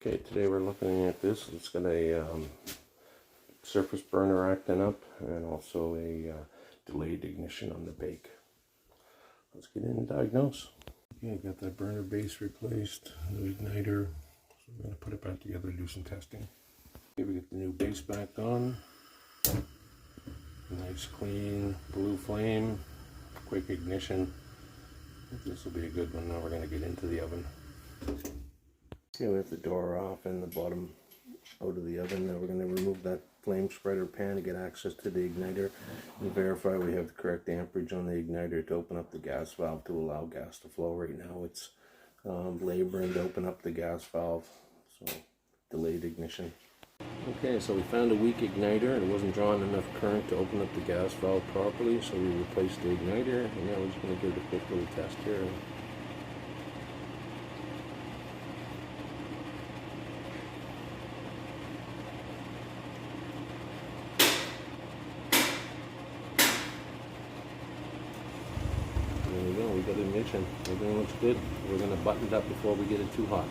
Okay, today we're looking at this. It's got a surface burner acting up and also a delayed ignition on the bake. Let's get in and diagnose. Okay, got that burner base replaced, the igniter. So we're going to put it back together and do some testing. Okay, we get the new base back on. Nice clean blue flame, quick ignition. This will be a good one. Now we're going to get into the oven. Okay, we have the door off and the bottom out of the oven. Now we're going to remove that flame spreader pan to get access to the igniter and verify we have the correct amperage on the igniter to open up the gas valve to allow gas to flow. Right now it's laboring to open up the gas valve, so delayed ignition. Okay, so we found a weak igniter and it wasn't drawing enough current to open up the gas valve properly, so we replaced the igniter, and now we're just going to give it a quick little test here. There we go, we got ignition. Everything looks good. We're going to button it up before we get it too hot.